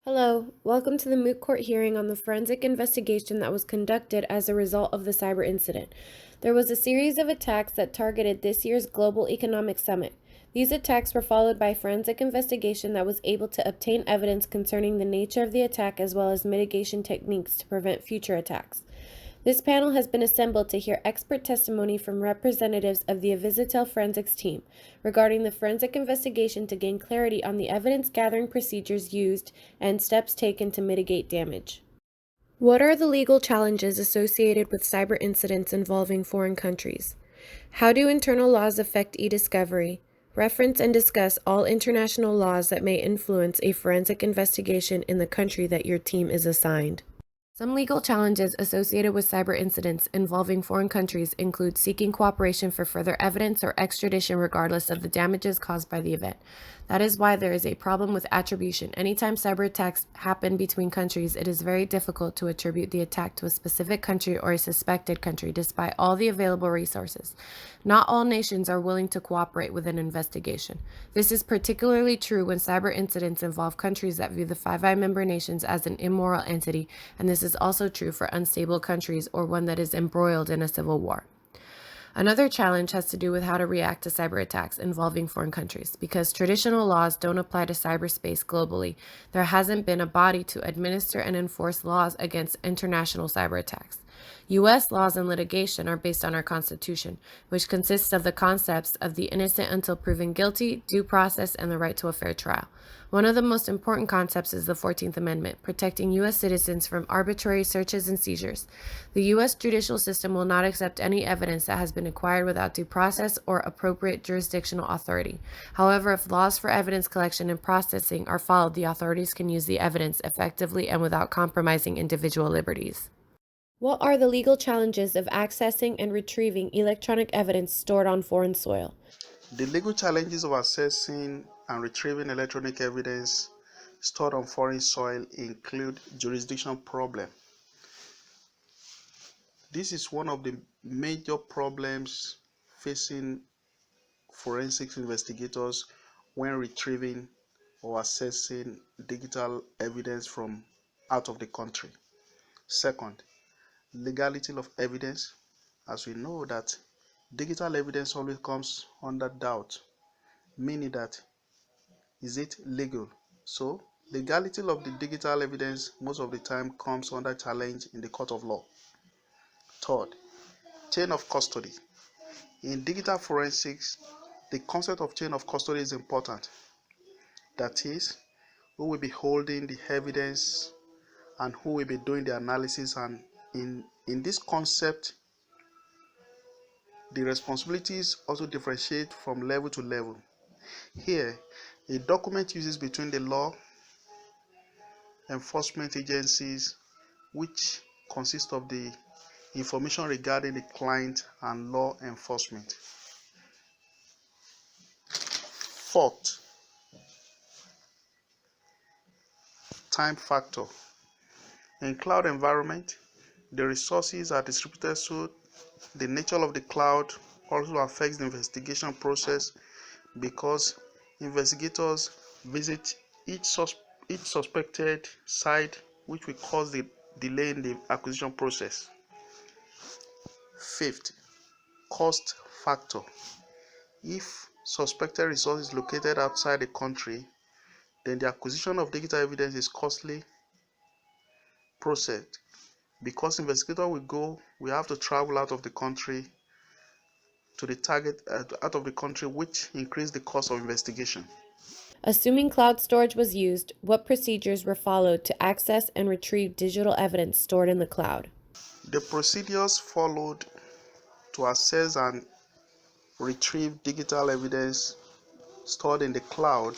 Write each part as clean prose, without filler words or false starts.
Hello, welcome to the moot court hearing on the forensic investigation that was conducted as a result of the cyber incident. There was a series of attacks that targeted this year's Global Economic Summit. These attacks were followed by forensic investigation that was able to obtain evidence concerning the nature of the attack as well as mitigation techniques to prevent future attacks. This panel has been assembled to hear expert testimony from representatives of the Avisatel forensics team regarding the forensic investigation to gain clarity on the evidence gathering procedures used and steps taken to mitigate damage. What are the legal challenges associated with cyber incidents involving foreign countries? How do internal laws affect e-discovery? Reference and discuss all international laws that may influence a forensic investigation in the country that your team is assigned. Some legal challenges associated with cyber incidents involving foreign countries include seeking cooperation for further evidence or extradition regardless of the damages caused by the event. That is why there is a problem with attribution. Anytime cyber attacks happen between countries, it is very difficult to attribute the attack to a specific country or a suspected country despite all the available resources. Not all nations are willing to cooperate with an investigation. This is particularly true when cyber incidents involve countries that view the Five Eyes member nations as an immoral entity, and this is also true for unstable countries or one that is embroiled in a civil war. Another challenge has to do with how to react to cyber attacks involving foreign countries. Because traditional laws don't apply to cyberspace globally, there hasn't been a body to administer and enforce laws against international cyber attacks. U.S. laws and litigation are based on our Constitution, which consists of the concepts of the innocent until proven guilty, due process, and the right to a fair trial. One of the most important concepts is the 14th Amendment, protecting U.S. citizens from arbitrary searches and seizures. The U.S. judicial system will not accept any evidence that has been acquired without due process or appropriate jurisdictional authority. However, if laws for evidence collection and processing are followed, the authorities can use the evidence effectively and without compromising individual liberties. What are the legal challenges of accessing and retrieving electronic evidence stored on foreign soil? The legal challenges of accessing and retrieving electronic evidence stored on foreign soil include jurisdiction problem. This is one of the major problems facing forensics investigators when retrieving or accessing digital evidence from out of the country. Second, legality of evidence. As we know that digital evidence always comes under doubt, meaning that is it legal? So, legality of the digital evidence most of the time comes under challenge in the court of law. Third, chain of custody. In digital forensics, the concept of chain of custody is important. That is, who will be holding the evidence and who will be doing the analysis, and in this concept, the responsibilities also differentiate from level to level. Here, a document uses between the law enforcement agencies, which consist of the information regarding the client and law enforcement. Fourth, time factor. In cloud environment, the resources are distributed, so the nature of the cloud also affects the investigation process because investigators visit each suspected site, which will cause the delay in the acquisition process. Fifth, cost factor. If suspected resource is located outside the country, then the acquisition of digital evidence is costly process because investigator will have to travel out of the country to the target out of the country, which increase the cost of investigation. Assuming cloud storage was used, what procedures were followed to access and retrieve digital evidence stored in the cloud? The procedures followed to access and retrieve digital evidence stored in the cloud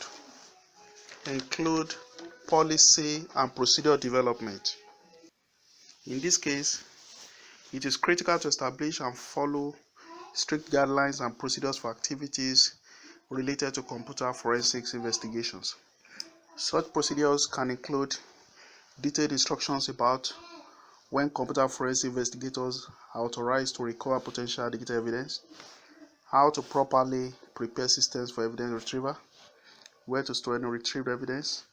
include policy and procedure development. In this case, it is critical to establish and follow strict guidelines and procedures for activities related to computer forensics investigations. Such procedures can include detailed instructions about when computer forensic investigators are authorized to recover potential digital evidence, how to properly prepare systems for evidence retrieval, where to store and retrieve evidence,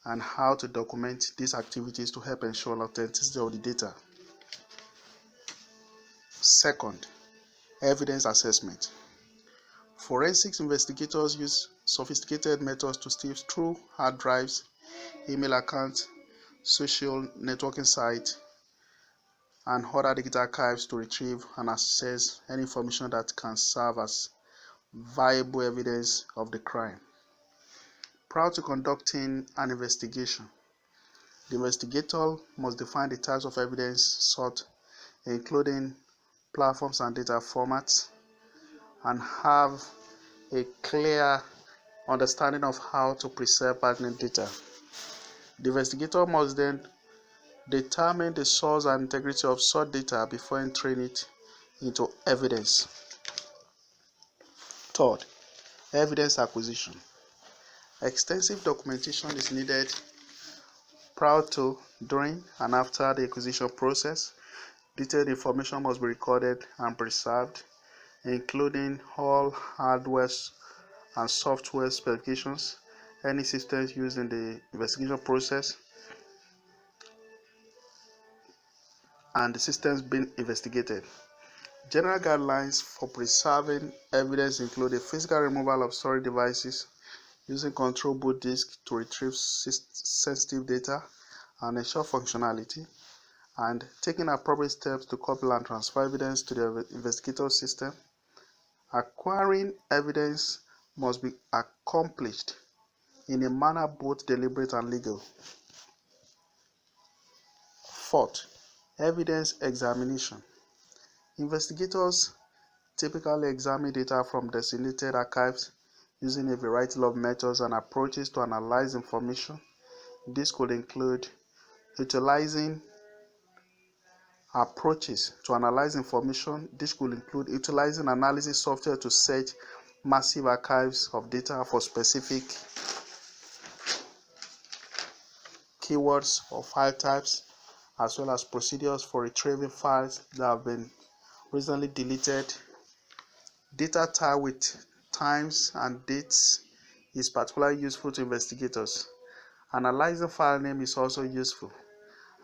and how to document these activities to help ensure authenticity of the data. Second, evidence assessment. Forensics investigators use sophisticated methods to sift through hard drives, email accounts, social networking sites, and other digital archives to retrieve and assess any information that can serve as viable evidence of the crime. Prior to conducting an investigation, the investigator must define the types of evidence sought, including platforms and data formats, and have a clear understanding of how to preserve pertinent data. The investigator must then determine the source and integrity of such data before entering it into evidence. Third, evidence acquisition. Extensive documentation is needed prior to, during, and after the acquisition process. Detailed information must be recorded and preserved, including all hardware and software specifications, any systems used in the investigation process, and the systems being investigated. General guidelines for preserving evidence include the physical removal of storage devices, using control boot disks to retrieve sensitive data and ensure functionality, and taking appropriate steps to copy and transfer evidence to the investigator system. Acquiring evidence must be accomplished in a manner both deliberate and legal. Fourth, evidence examination. Investigators typically examine data from designated archives using a variety of methods and approaches to analyze information. This could include utilizing approaches to analyze information. This could include utilizing analysis software to search massive archives of data for specific keywords or file types, as well as procedures for retrieving files that have been recently deleted. Data tied with times and dates is particularly useful to investigators. Analyzing file name is also useful,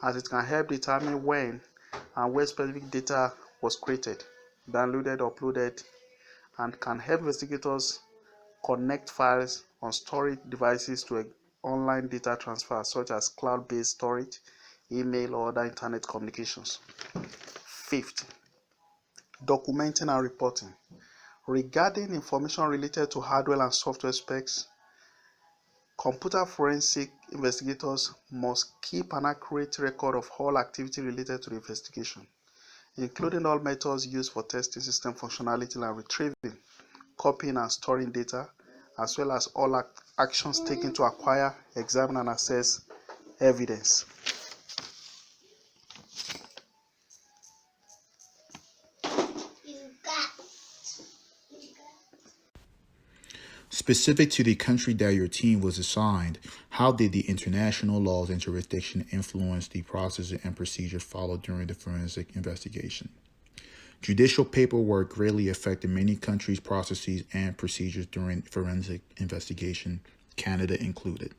as it can help determine when and where specific data was created, downloaded, uploaded, and can help investigators connect files on storage devices to online data transfer, such as cloud-based storage, email, or other internet communications. Fifth, documenting and reporting. Regarding information related to hardware and software specs, computer forensic investigators must keep an accurate record of all activity related to the investigation, including all methods used for testing system functionality and retrieving, copying, and storing data, as well as all actions taken to acquire, examine, and assess evidence. Specific to the country that your team was assigned, how did the international laws and jurisdiction influence the processes and procedures followed during the forensic investigation? Judicial paperwork greatly affected many countries' processes and procedures during forensic investigation, Canada included.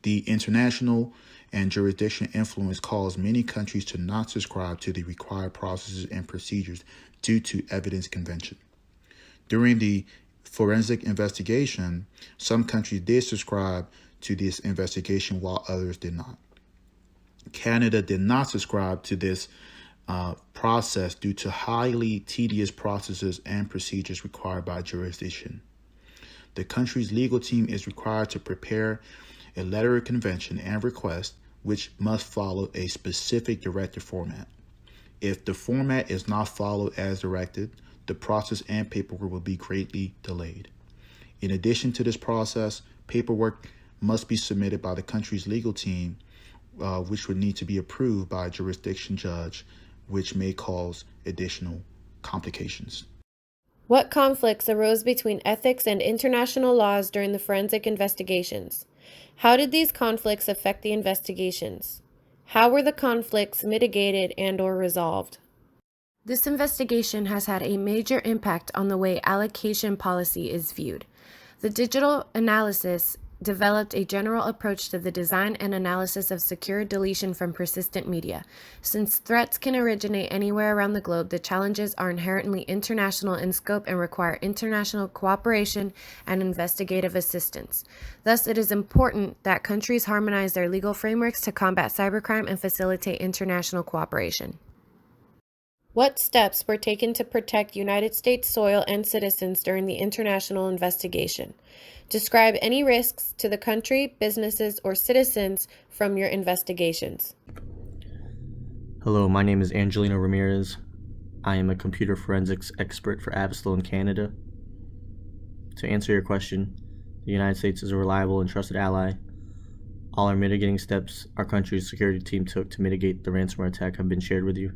The international and jurisdiction influence caused many countries to not subscribe to the required processes and procedures due to evidence convention. During the forensic investigation, some countries did subscribe to this investigation while others did not. Canada did not subscribe to this process due to highly tedious processes and procedures required by jurisdiction. The country's legal team is required to prepare a letter of convention and request, which must follow a specific directive format. If the format is not followed as directed, the process and paperwork will be greatly delayed. In addition to this process, paperwork must be submitted by the country's legal team, which would need to be approved by a jurisdiction judge, which may cause additional complications. What conflicts arose between ethics and international laws during the forensic investigations? How did these conflicts affect the investigations? How were the conflicts mitigated and/or resolved? This investigation has had a major impact on the way allocation policy is viewed. The digital analysis developed a general approach to the design and analysis of secure deletion from persistent media. Since threats can originate anywhere around the globe, the challenges are inherently international in scope and require international cooperation and investigative assistance. Thus, it is important that countries harmonize their legal frameworks to combat cybercrime and facilitate international cooperation. What steps were taken to protect United States soil and citizens during the international investigation? Describe any risks to the country, businesses, or citizens from your investigations. Hello, my name is Angelino Ramirez. I am a computer forensics expert for Avastal in Canada. To answer your question, the United States is a reliable and trusted ally. All our mitigating steps our country's security team took to mitigate the ransomware attack have been shared with you.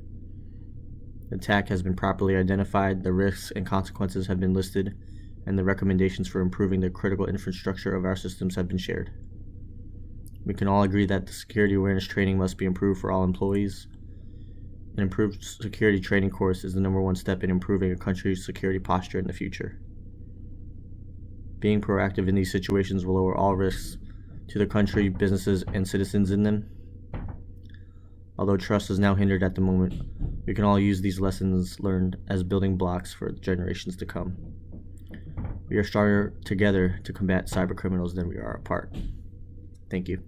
The attack has been properly identified, the risks and consequences have been listed, and the recommendations for improving the critical infrastructure of our systems have been shared. We can all agree that the security awareness training must be improved for all employees. An improved security training course is the #1 step in improving a country's security posture in the future. Being proactive in these situations will lower all risks to the country, businesses, and citizens in them. Although trust is now hindered at the moment, we can all use these lessons learned as building blocks for generations to come. We are stronger together to combat cyber criminals than we are apart. Thank you.